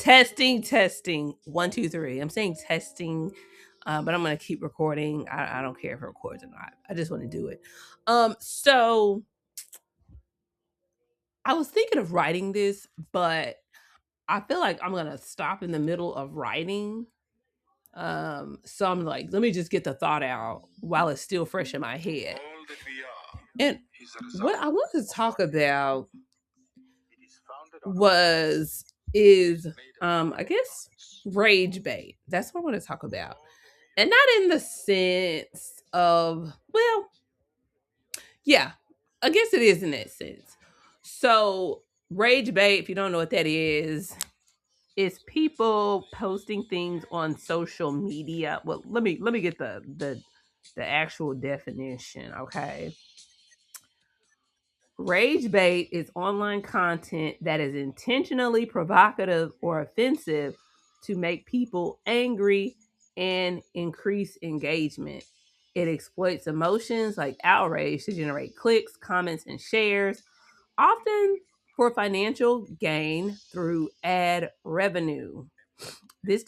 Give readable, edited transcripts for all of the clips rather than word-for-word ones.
Testing. 1, 2, 3. I'm saying testing, but I'm gonna keep recording. I don't care if it records or not. I just want to do it. So I was thinking of writing this, but I feel like I'm gonna stop in the middle of writing. So I'm like, let me just get the thought out while it's still fresh in my head. And what I wanted to talk about was is I guess rage bait. That's what I want to talk about. And not in the sense of, well, yeah, I guess it is in that sense. So rage bait, if you don't know what that is people posting things on social media. Well, let me get the actual definition, okay? Rage bait is online content that is intentionally provocative or offensive to make people angry and increase engagement. It exploits emotions like outrage to generate clicks, comments, and shares, often for financial gain through ad revenue. This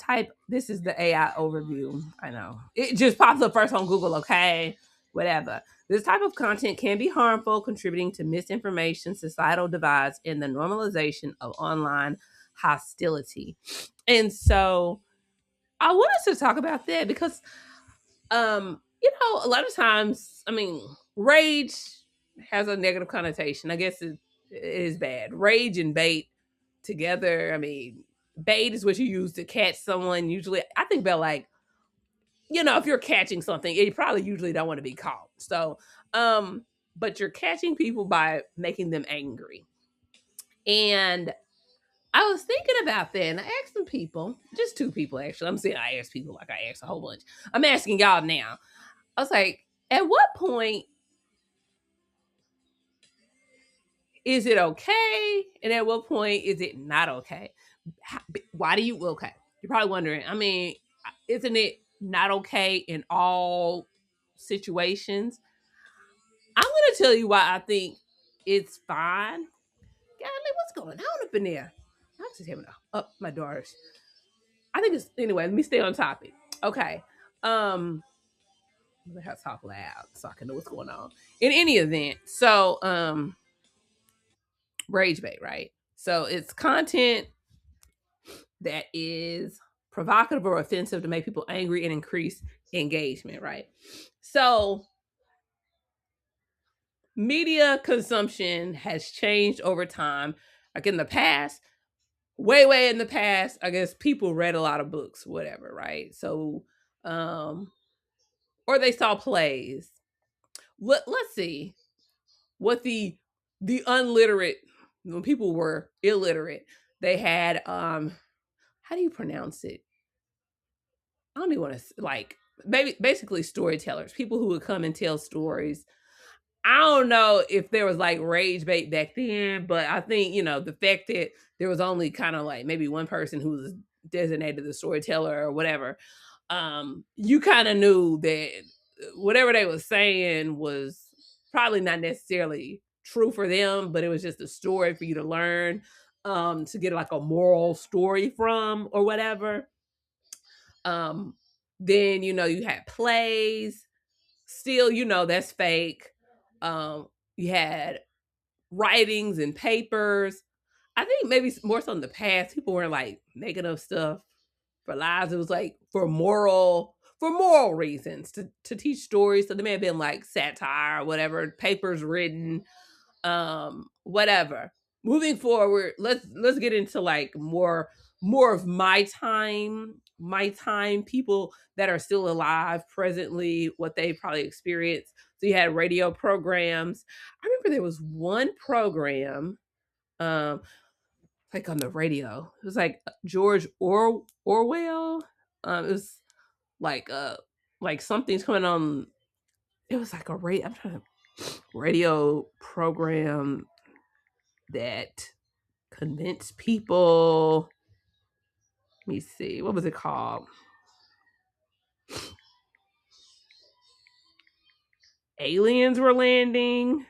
is the AI overview. I know. It just pops up first on Google, okay? Whatever. This type of content can be harmful, contributing to misinformation, societal divides, and the normalization of online hostility. And so I want us to talk about that because a lot of times, I mean, rage has a negative connotation. I guess it is bad. Rage and bait together. I mean, bait is what you use to catch someone. Usually, I think about like, if you're catching something, you probably usually don't want to be caught. So, but you're catching people by making them angry. And I was thinking about that, and I asked some people, just two people actually. I'm saying I asked people like I asked a whole bunch. I'm asking y'all now. I was like, at what point is it okay? And at what point is it not okay? Why do you, okay? You're probably wondering, I mean, isn't it not okay in all situations? I'm going to tell you why I think it's fine. Golly, what's going on up in there? I'm just having up my daughters. I think it's, anyway, let me stay on topic. Okay. Um, let her talk loud so I can know what's going on. In any event, so rage bait, right? So it's content that is provocative or offensive to make people angry and increase engagement, right? So media consumption has changed over time. Like in the past, way in the past, I guess people read a lot of books, whatever, right? So or they saw plays. Let's see what the unliterate, when people were illiterate, they had how do you pronounce it? I don't even want to, like, basically storytellers, people who would come and tell stories. I don't know if there was like rage bait back then, but I think, the fact that there was only kind of like maybe one person who was designated the storyteller or whatever, you kind of knew that whatever they was saying was probably not necessarily true for them, but it was just a story for you to learn, to get like a moral story from or whatever. Um, then you had plays. Still, that's fake. You had writings and papers. I think maybe more so in the past, people weren't like making up stuff for lives. It was like for moral reasons to teach stories. So there may have been like satire or whatever, papers written, whatever. Moving forward, let's get into like more of my time people that are still alive presently, what they probably experienced. So you had radio programs. I remember there was one program, um like on the radio. It was like George Orwell. It was like something's coming on. It was like a radio program that convinced people. Let me see, what was it called? Aliens were landing.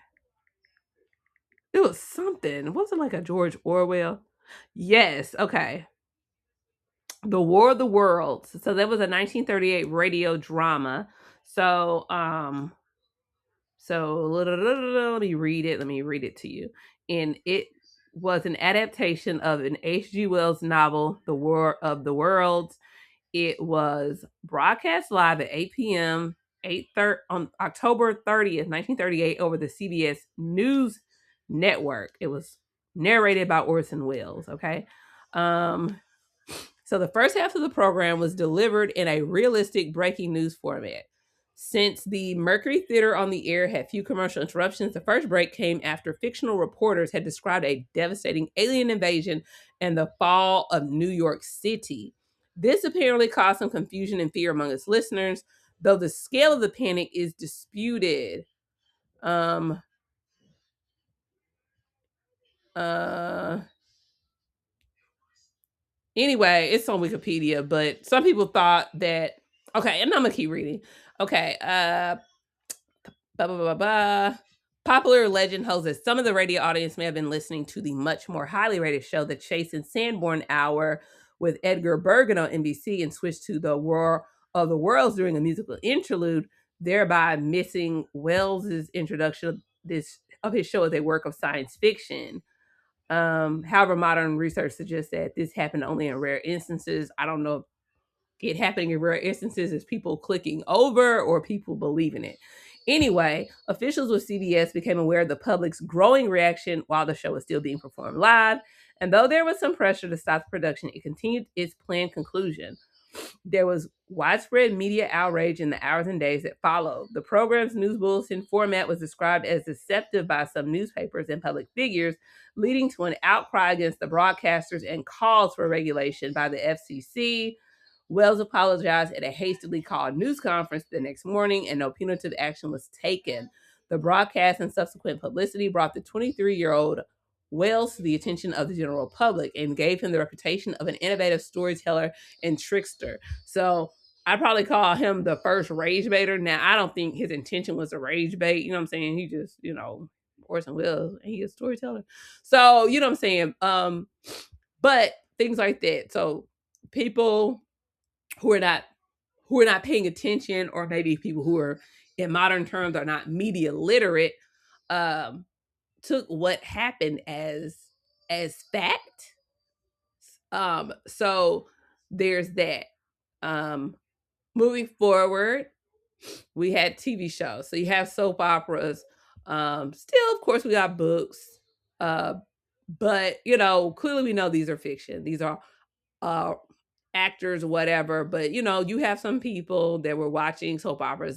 It was something. Was it like a George Orwell? Yes. Okay. The War of the Worlds. So that was a 1938 radio drama. So let me read it. Let me read it to you. And it was an adaptation of an H.G. Wells novel, The War of the Worlds. It was broadcast live at 8 p.m. 8 on October 30th, 1938, over the CBS News Network. It was narrated by Orson Welles. Okay. Um, so the first half of the program was delivered in a realistic breaking news format. Since the Mercury Theater on the air had few commercial interruptions, the first break came after fictional reporters had described a devastating alien invasion and the fall of New York City. This apparently caused some confusion and fear among its listeners, though the scale of the panic is disputed. Um, uh, anyway, it's on Wikipedia, but some people thought that. Okay, and I'm gonna keep reading. Okay, blah, blah, blah, blah. Popular legend holds that some of the radio audience may have been listening to the much more highly rated show, The Chase and Sanborn Hour, with Edgar Bergen on NBC, and switched to The War of the Worlds during a musical interlude, thereby missing Wells's introduction of his show as a work of science fiction. However, modern research suggests that this happened only in rare instances. I don't know if it happening in rare instances is people clicking over or people believing it. Anyway, officials with CBS became aware of the public's growing reaction while the show was still being performed live. And though there was some pressure to stop the production, it continued its planned conclusion. There was widespread media outrage in the hours and days that followed. The program's news bulletin format was described as deceptive by some newspapers and public figures, leading to an outcry against the broadcasters and calls for regulation by the FCC. Wells apologized at a hastily called news conference the next morning, and no punitive action was taken. The broadcast and subsequent publicity brought the 23-year-old Wells to the attention of the general public and gave him the reputation of an innovative storyteller and trickster. So I'd probably call him the first rage baiter. Now, I don't think his intention was a rage bait. You know what I'm saying? He just, Orson Welles, and he is a storyteller. So, you know what I'm saying? But things like that. So people who are not paying attention, or maybe people who are in modern terms are not media literate, um, took what happened as fact. So there's that. Um, Moving forward, we had TV shows. So you have soap operas. Still, of course, we got books. But clearly we know these are fiction. These are uh actors, whatever. But you have some people that were watching soap operas.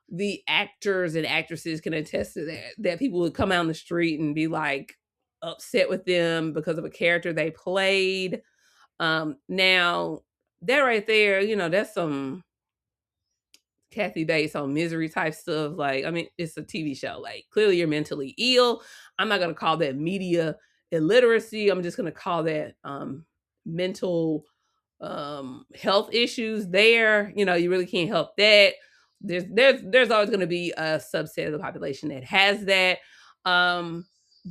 The actors and actresses can attest to that people would come out on the street and be like upset with them because of a character they played. Now that right there, that's some Kathy Bates on Misery type stuff. Like, I mean, it's a TV show. Like, clearly you're mentally ill. I'm not gonna call that media illiteracy. I'm just gonna call that mental health issues there. You really can't help that. There's always going to be a subset of the population that has that.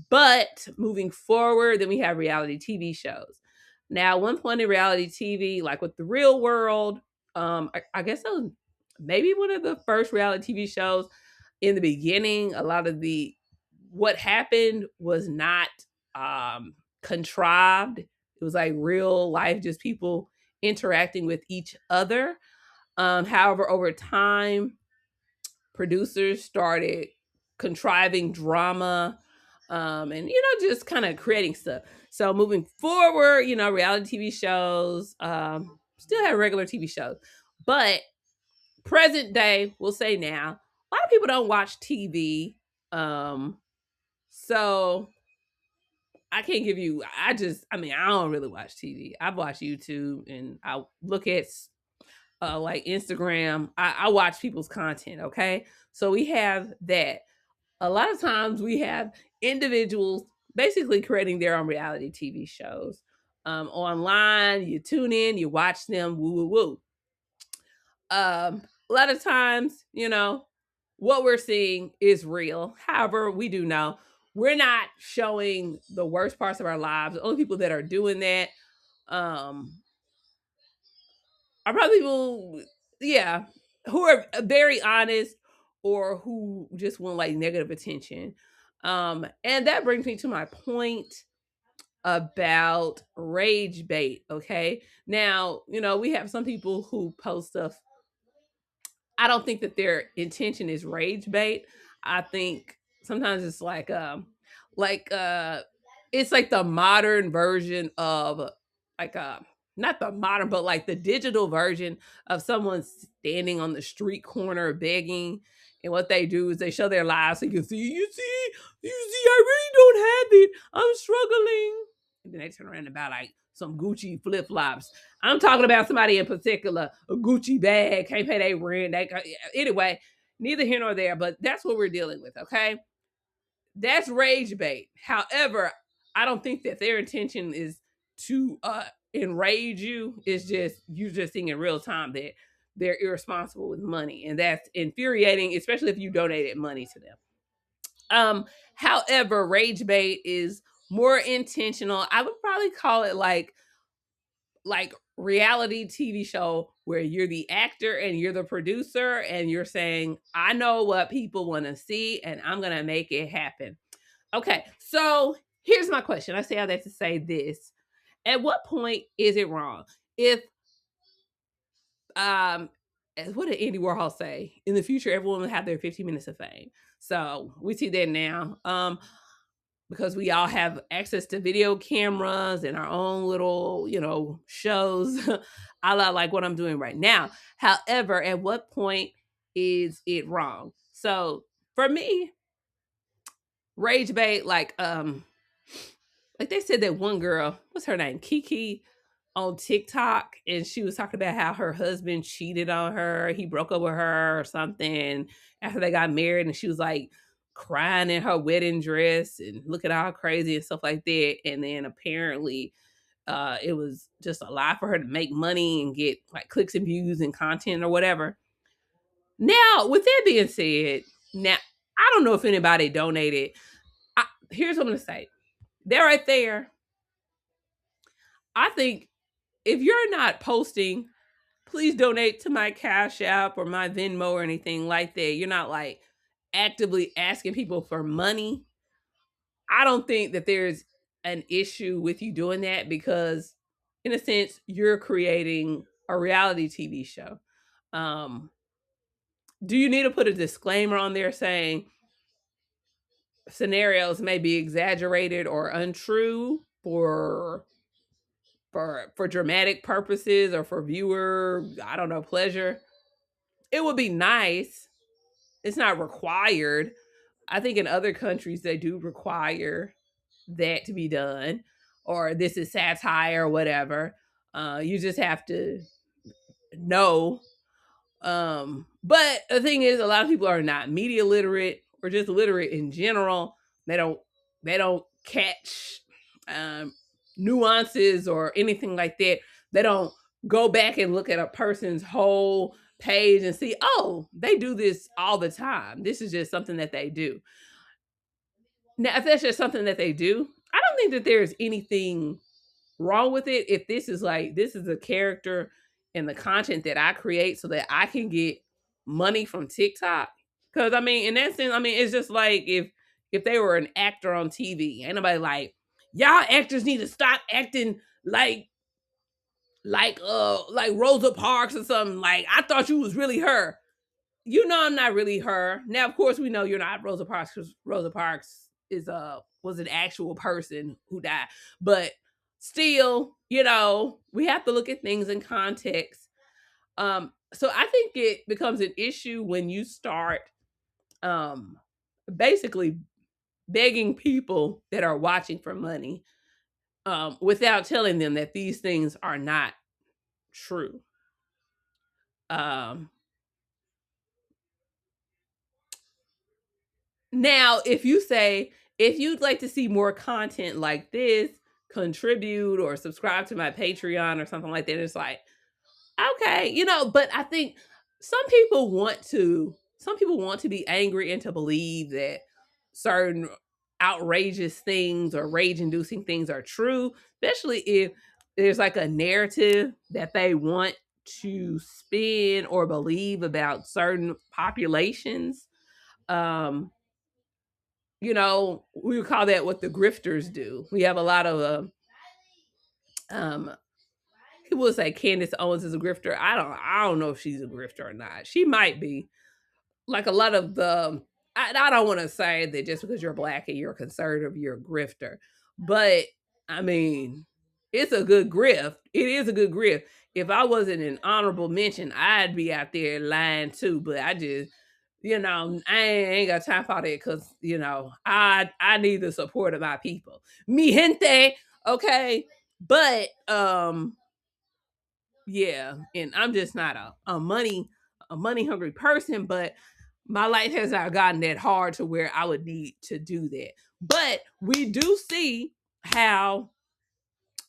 But moving forward, then we have reality TV shows. Now, one point in reality TV, like with the Real World, I guess that was maybe one of the first reality TV shows. In the beginning, a lot of the what happened was not contrived. It was like real life, just people interacting with each other. However, over time, producers started contriving drama, and just kind of creating stuff. So moving forward, reality TV shows, still have regular TV shows, but present day, we'll say now, a lot of people don't watch TV. So I can't give you. I don't really watch TV. I've watched YouTube, and I look at like Instagram. I watch people's content. Okay, so we have that. A lot of times we have individuals basically creating their own reality TV shows online. You tune in, you watch them. Woo woo woo. A lot of times, what we're seeing is real. However, we do know we're not showing the worst parts of our lives. The only people that are doing that, um, are probably people, yeah, who are very honest or who just want like negative attention. And that brings me to my point about rage bait. Okay. Now, we have some people who post stuff. I don't think that their intention is rage bait. I think sometimes it's like it's like the modern version of like not the modern, but like the digital version of someone standing on the street corner begging. And what they do is they show their lives so you see, I really don't have it. I'm struggling. And then they turn around and buy like some Gucci flip flops. I'm talking about somebody in particular, a Gucci bag, can't pay their rent. Anyway, neither here nor there, but that's what we're dealing with, okay? That's rage bait. However, I don't think that their intention is to enrage you. It's just you just seeing in real time that they're irresponsible with money, and that's infuriating, especially if you donated money to them. However, rage bait is more intentional. I would probably call it like reality TV show where you're the actor and you're the producer and you're saying, I know what people want to see and I'm going to make it happen. Okay, so here's my question. I say all that to say this. At what point is it wrong? If um what did Andy Warhol say? In the future, everyone will have their 15 minutes of fame. So we see that now. Because we all have access to video cameras and our own little, shows, a la like what I'm doing right now. However, at what point is it wrong? So for me, rage bait, like they said that one girl, what's her name? Kiki on TikTok, and she was talking about how her husband cheated on her. He broke up with her or something after they got married, and she was like crying in her wedding dress and looking all crazy and stuff like that. And then apparently, it was just a lie for her to make money and get like clicks and views and content or whatever. Now, with that being said, now I don't know if anybody donated. Here's what I'm gonna say. They're right there. I think if you're not posting, please donate to my Cash App or my Venmo or anything like that. You're not like actively asking people for money. I don't think that there's an issue with you doing that because, in a sense, you're creating a reality TV show. Um, do you need to put a disclaimer on there saying scenarios may be exaggerated or untrue for dramatic purposes or for viewer, I don't know, pleasure? It would be nice. It's not required. I think in other countries they do require that to be done, or this is satire or whatever. You just have to know. But the thing is, a lot of people are not media literate or just literate in general. They don't they don't catch um, nuances or anything like that. They don't go back and look at a person's whole page and see, oh, they do this all the time. This is just something that they do. Now, if that's just something that they do, I don't think that there's anything wrong with it if this is a character and the content that I create so that I can get money from TikTok. Because I mean, in that sense, I mean, it's just like if they were an actor on TV, ain't nobody like, y'all actors need to stop acting like Rosa Parks or something. Like, I thought you was really her. You know I'm not really her. Now, of course, we know you're not Rosa Parks because Rosa Parks was an actual person who died. But still, we have to look at things in context. So I think it becomes an issue when you start um basically begging people that are watching for money without telling them that these things are not true. Um Now, if you'd like to see more content like this, contribute or subscribe to my Patreon or something like that, it's like, okay, but I think some people want to be angry and to believe that certain outrageous things or rage inducing things are true, especially if there's like a narrative that they want to spin or believe about certain populations. Um, we would call that what the grifters do. We have a lot of um people would say Candace Owens is a grifter. I don't know if she's a grifter or not. She might be. Like a lot of the I don't want to say that just because you're black and you're conservative, you're a grifter. But I mean, it's a good grift. It is a good grift. If I wasn't an honorable mention, I'd be out there lying too. But I just, I ain't got time for that because I need the support of my people. Mi gente, okay. But yeah, and I'm just not a money hungry person, but my life has not gotten that hard to where I would need to do that. But we do see how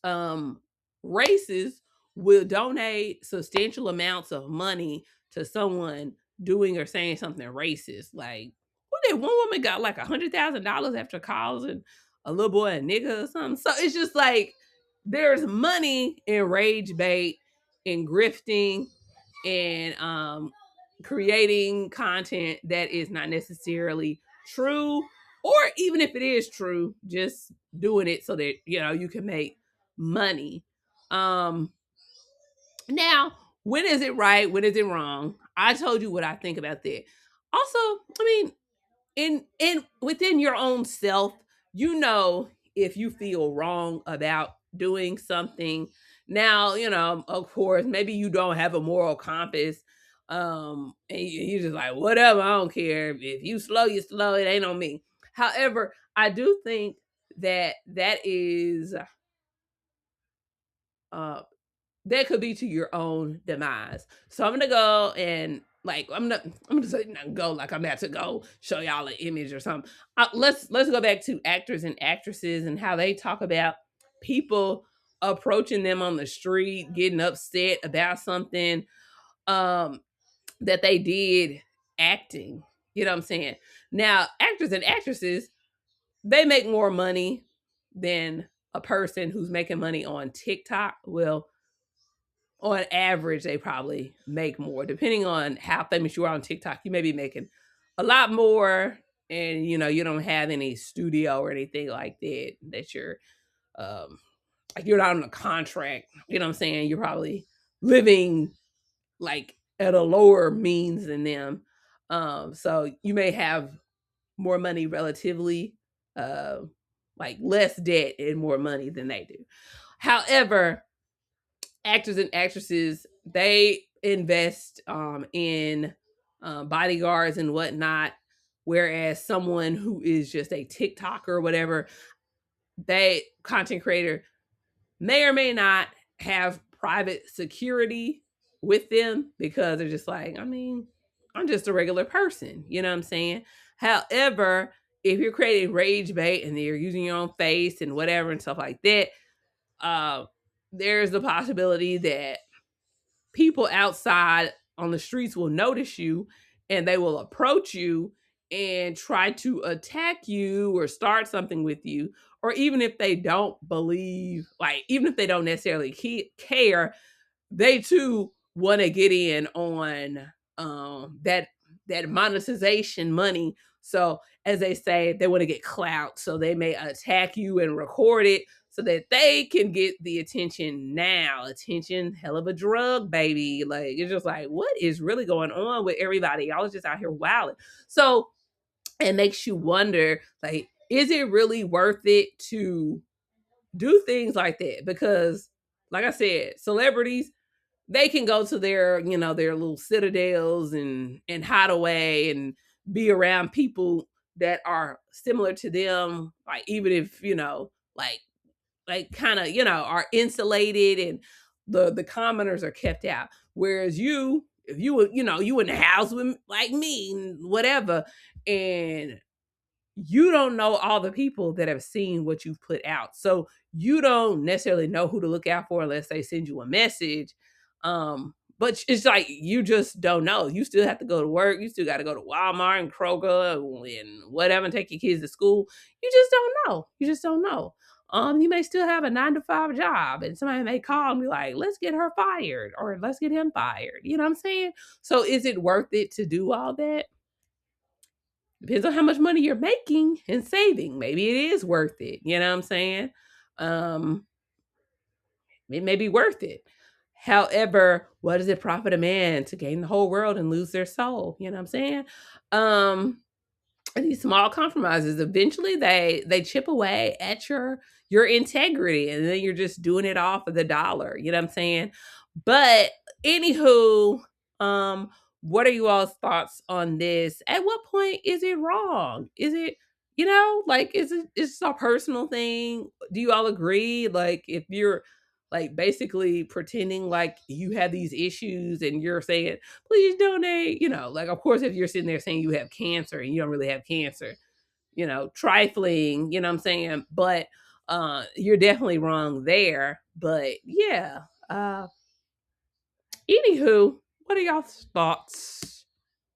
um races will donate substantial amounts of money to someone doing or saying something racist. Like, what did one woman got like $100,000 after calling a little boy a nigga or something? So it's just like there's money in rage bait, in grifting, and creating content that is not necessarily true, or even if it is true, just doing it so that you can make money. Um Now, when is it right? When is it wrong? I told you what I think about that. Also, I mean, in within your own self, if you feel wrong about doing something. Now, of course, maybe you don't have a moral compass. And you're just like, whatever, I don't care. If you slow, you slow, it ain't on me. However, I do think that is uh that could be to your own demise. So I'm gonna go and like I'm gonna say not go like I'm about to go show y'all an image or something. Let's go back to actors and actresses and how they talk about people approaching them on the street, getting upset about something um that they did acting. You know what I'm saying? Now, actors and actresses, they make more money than a person who's making money on TikTok. Well, on average, they probably make more. Depending on how famous you are on TikTok, you may be making a lot more, and you don't have any studio or anything like that you're like you're not on a contract. You know what I'm saying? You're probably living like at a lower means than them. So you may have more money relatively, uh, like less debt and more money than they do. However, actors and actresses, they invest in bodyguards and whatnot, whereas someone who is just a TikToker or whatever, they content creator may or may not have private security with them because they're just like, I mean, I'm just a regular person, you know what I'm saying? However, if you're creating rage bait and you're using your own face and whatever and stuff like that, uh, there's the possibility that people outside on the streets will notice you and they will approach you and try to attack you or start something with you. Or even if they don't believe, like, even if they don't necessarily care, they too want to get in on that monetization money. So as they say, they want to get clout. So they may attack you and record it so that they can get the attention now. Attention, hell of a drug, baby. Like, it's just like, what is really going on with everybody? Y'all is just out here wilding. So it makes you wonder, like, is it really worth it to do things like that? Because, like I said, celebrities, they can go to their little citadels and hide away and be around people that are similar to them, like even if like kind of are insulated and the commoners are kept out. Whereas if you were you in the house with like me and whatever, and you don't know all the people that have seen what you've put out. So you don't necessarily know who to look out for unless they send you a message. But it's like you just don't know. You still have to go to work. You still got to go to Walmart and Kroger and whatever and take your kids to school. You just don't know. You just don't know. You may still have a 9 to 5 job, and somebody may call and be like, let's get her fired or let's get him fired. You know what I'm saying? So is it worth it to do all that? Depends on how much money you're making and saving. Maybe it is worth it. You know what I'm saying? Um, it may be worth it. However, what does it profit a man to gain the whole world and lose their soul? You know what I'm saying? Um, these small compromises eventually they chip away at your integrity, and then you're just doing it off of the dollar. You know what I'm saying? But anywho, um what are you all's thoughts on this? At what point is it wrong? Is it, like, is it a personal thing? Do you all agree, like, if you're like basically pretending like you have these issues and you're saying please donate, like, of course, if you're sitting there saying you have cancer and you don't really have cancer, trifling, you know what I'm saying? But you're definitely wrong there. But yeah. Anywho, what are y'all's thoughts?